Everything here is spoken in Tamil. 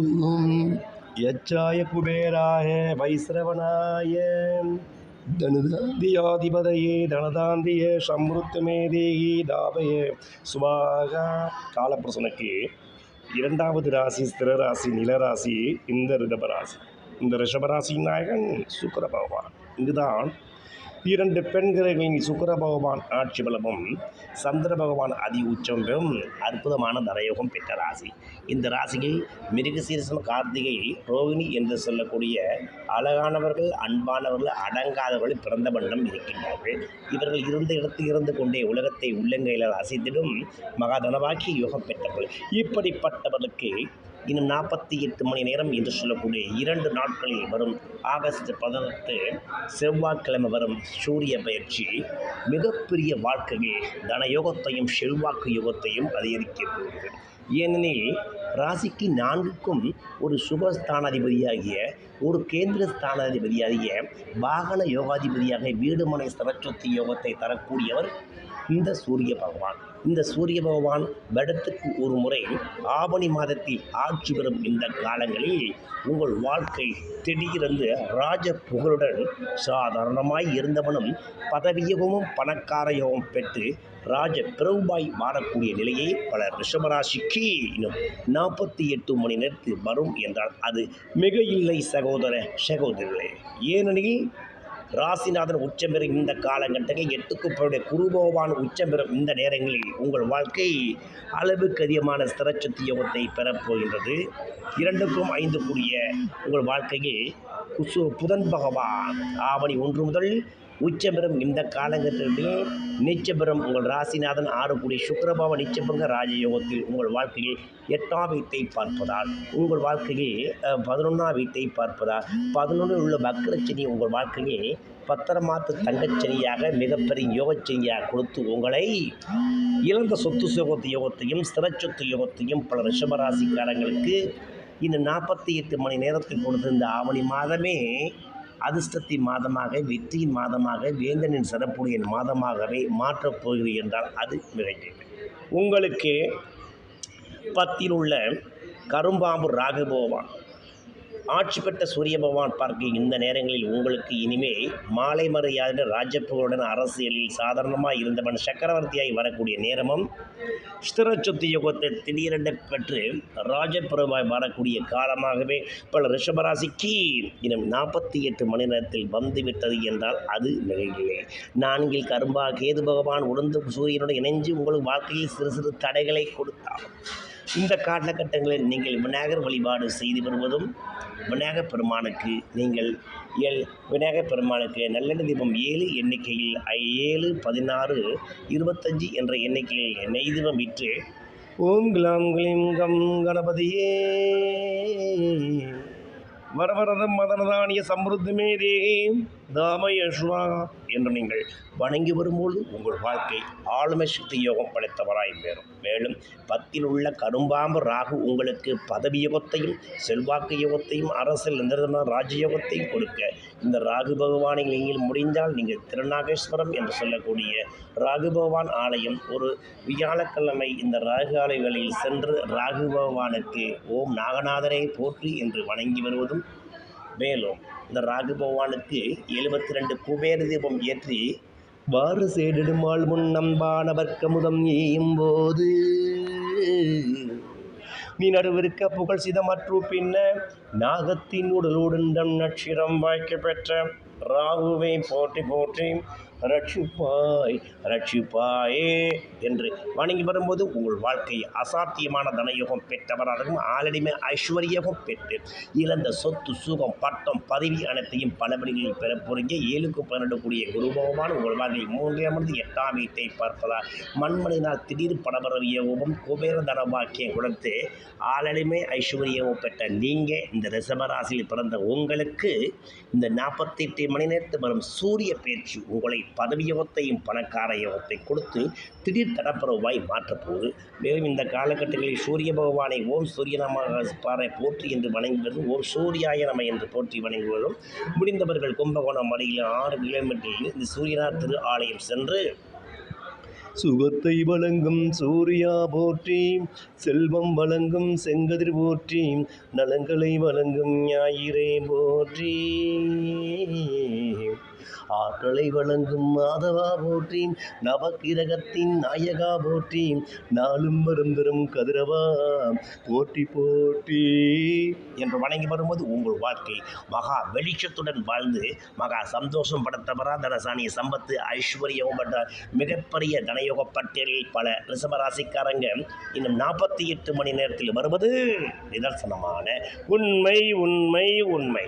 ஓம் யச்சாய குபேராய வைஸ்ரவணாய தனுதாந்தியாதிபதையே தனதாந்திய சம்ருத்தமே தேகி தாபய சுபாகா. காலப்புருஷனுக்கு இரண்டாவது ராசி ஸ்திர ராசி நிலராசி இந்த ரிஷபராசி. இந்த ரிஷபராசியின் நாயகன் சுக்கிர பகவான். இங்குதான் இரண்டு பெண்களின் சுக்கிர பகவான் ஆட்சி பலமும் சந்திர பகவான் அதி உச்சம் பெறும் அற்புதமான தனயோகம் பெற்ற ராசி. இந்த ராசியில் மிருகசீரிசம், கார்த்திகை, ரோகிணி என்று சொல்லக்கூடிய அழகானவர்கள், அன்பானவர்கள், அடங்காதவர்கள் பிறந்த வண்ணம் இருக்கின்றார்கள். இவர்கள் இருந்த இடத்தில் இருந்து கொண்டே உலகத்தை உள்ளங்கையில் அசைத்திடும் மகாதனவாக்கி யோகம் பெற்றவர்கள். இப்படிப்பட்டவர்களுக்கு இன்னும் 48 மணி நேரம் என்று சொல்லக்கூடிய 2 நாட்களில் வரும் ஆகஸ்ட் 18 செவ்வாய்க்கிழமை வரும் சூரிய பயிற்சி மிகப்பெரிய வாழ்க்கையில் தனயோகத்தையும் செல்வாக்கு யோகத்தையும் அதிகரிக்கப் போகிறது. ஏனெனில் ராசிக்கு 4க்கும் ஒரு சுகஸ்தானாதிபதியாகிய, ஒரு கேந்திர ஸ்தானாதிபதியாகிய, வாகன யோகாதிபதியாக வீடுமனை ஸ்திரச்சொத்து யோகத்தை தரக்கூடியவர் இந்த சூரிய பகவான். இந்த சூரிய பகவான் வருடத்துக்கு ஒரு முறை ஆவணி மாதத்தில் ஆட்சி பெறும் இந்த காலங்களில் உங்கள் வாழ்க்கை திடீரென்று ராஜ புகழுடன் சாதாரணமாய் இருந்தவனும் பதவியகமும் பணக்கார யோகம் பெற்று ராஜ பிரபுவாய் மாறக்கூடிய நிலையை பல ரிஷபராசிக்கு இன்னும் 48 மணி நேரத்தில் வரும் என்றால் அது மிக இல்லை சகோதரர்களே. ஏனெனில் ராசிநாதன் உச்சம் பெறும் இந்த காலகட்டத்தில் 8க்கு குரு பகவான் உச்சம் பெறும் இந்த நேரங்களில் உங்கள் வாழ்க்கை அளவுக்கு அதிகமான ஸ்திரச்சொத்து யோகத்தை பெறப்போகின்றது. 2க்கும் 5 கூடிய உங்கள் வாழ்க்கையில் புதன் பகவான் ஆவணி 1 முதல் உச்சம் பெறும் இந்த காலகட்டத்தில் நீச்சபெறும் உங்கள் ராசிநாதன் 6 கூடிய சுக்கிரபாவ நீச்சபங்க ராஜயோகத்தில் உங்கள் வாழ்க்கையில் 8ஆம் வீட்டை பார்ப்பதால், உங்கள் வாழ்க்கையில் 11ஆம் வீட்டை பார்ப்பதால், 11 உள்ள வக்ரச்சனி உங்கள் வாழ்க்கையில் 10 மாத தங்கச்சனியாக மிகப்பெரிய யோகச்சனியாக கொடுத்து உங்களை இழந்த சொத்து யோகத்தையும் ஸ்திரச்சொத்து யோகத்தையும் பல ரிஷபராசிக்காரங்களுக்கு இந்த 48 மணி நேரத்தில் கொடுத்த இந்த ஆவணி மாதமே அதிர்ஷ்டத்தின் மாதமாக, வெற்றியின் மாதமாக, வேந்தனின் சிறப்புடைய மாதமாகவே மாற்றப் போகிறது என்றால் அது மிகைக்கிறது. உங்களுக்கு 10ல் உள்ள கரும்பாம்பு ராகு பகவான் ஆட்சி பெற்ற சூரிய பகவான் பார்க்க இந்த நேரங்களில் உங்களுக்கு இனிமே மாலை மரியாதை ராஜப்புகளுடன் அரசியலில் சாதாரணமாக இருந்தவன் சக்கரவர்த்தியாய் வரக்கூடிய நேரமும், ஸ்திர சொத்து யோகத்தை திடீரென்று பெற்று ராஜபிரபாய் வரக்கூடிய காலமாகவே பல ரிஷபராசிக்கு இன்னும் 48 மணி நேரத்தில் வந்துவிட்டது என்றால் அது மிகையில்லை. 4ல் கரும்பா கேது பகவான் உணர்ந்து சூரியனுடன் இணைஞ்சு உங்களுக்கு வாழ்க்கையில் சிறு சிறு தடைகளை கொடுத்தார். இந்த காலகட்டங்களில் நீங்கள் விநாயகர் வழிபாடு செய்து வருவதும், விநாயகர் பெருமானுக்கு நீங்கள் விநாயகர் பெருமானுக்கு நல்லெண்ணெய் தீபம் 7 எண்ணிக்கையில் 7, 16, 25 என்ற எண்ணிக்கையில் நெய் தீபம் விற்று ஓம் கிளாம் கிளீம் கம் கணபதியே வரவரதம் மதனதானிய சம்ருத்தமே தேகி தாமயஸ்வா என்று நீங்கள் வணங்கி வரும்போது உங்கள் வாழ்க்கை ஆளுமை சக்தி யோகம் படைத்தவராய் பெறும். மேலும் 10ல் உள்ள கரும்பாம்பு ராகு உங்களுக்கு பதவி யோகத்தையும் செல்வாக்கு யோகத்தையும் அரசியல் நிர்ணய ராஜயோகத்தையும் கொடுக்க இந்த ராகு பகவானை நீங்கள் முடிந்தால் நீங்கள் திருநாகேஸ்வரம் என்று சொல்லக்கூடிய ராகு பகவான் ஆலயம் ஒரு வியாழக்கிழமை இந்த ராகு ஆலயங்களில் சென்று ராகு பகவானுக்கு ஓம் நாகநாதரை போற்றி என்று வணங்கி வருவதும், மேலும் இந்த ராகு பகவானுக்கு 72 குபேர தீபம் ஏற்றி வாறு சேடிடுமாள் முன் நம்பானவர்க்க முதம் ஏயும் போது நீ நடுவிற்க புகழ் சிதமற்று பின்ன நாகத்தின் உடலுடன் நட்சிரம் வாய்க்க பெற்ற ராகுவை போற்றி போற்றி ரட்சிப்பாயே என்று வணங்கி வரும்போது உங்கள் வாழ்க்கை அசாத்தியமான தனயோகம் பெற்றவராகவும் ஆளடிமை ஐஸ்வர்யமும் பெற்று இழந்த சொத்து சுகம் பட்டம் பதவி அனைத்தையும் பலபடிகளில் பெறப்போறீங்க. 7க்கு 12 கூடிய குரு பகவான் உங்கள் வாழ்க்கையில் 3 8ஆம் வீட்டை பார்ப்பதால் மண்மனையினால் திடீர் படபரவியவும் குபேர தன வாக்கியம் கொடுத்து ஆளடிமை ஐஸ்வர்யமும் பெற்ற நீங்கள் இந்த ரிஷபராசியில் பிறந்த உங்களுக்கு இந்த 48 மணி நேரத்தில் வரும் சூரிய பயிற்சி உங்களை பதவி யோகத்தையும் பணக்கார யோகத்தை கொடுத்து திடீர் தடப்பரவாய் மாற்றப்போகுது. மேலும் இந்த காலகட்டங்களில் சூரிய பகவானை ஓம் சூரியநாம பாறை போற்றி என்று வணங்குவதும், ஓம் சூரியாய நம என்று போற்றி வணங்குவதும், முடிந்தவர்கள் கும்பகோணம் அருகில் 6 கிலோமீட்டரில் இந்த சூரியனார் திரு ஆலயம் சென்று சுகத்தை வழங்கும் சூர்யா போற்றி, செல்வம் வழங்கும் செங்கதிர் போற்றி, நலங்களை வழங்கும் ஞாயிறே போற்றி, ஆற்றலை வழங்கும் மாதவா போற்றி, நவக்கிரகத்தின் நாயகா போற்றி, நாளும் வரும் தரும் கதிரவா போற்றி போற்றி என்று வணங்கி வரும்போது உங்கள் வாழ்க்கை மகா வெளிச்சத்துடன் வாழ்ந்து மகா சந்தோஷம் படுத்தவரா தனசானிய சம்பத்து ஐஸ்வர்யம் பட்ட மிகப்பெரிய தனயோக பட்டியலில் பல ரிஷபராசிக்காரங்க இன்னும் 48 மணி நேரத்தில் வருவது நிதர்சனமான உண்மை உண்மை உண்மை.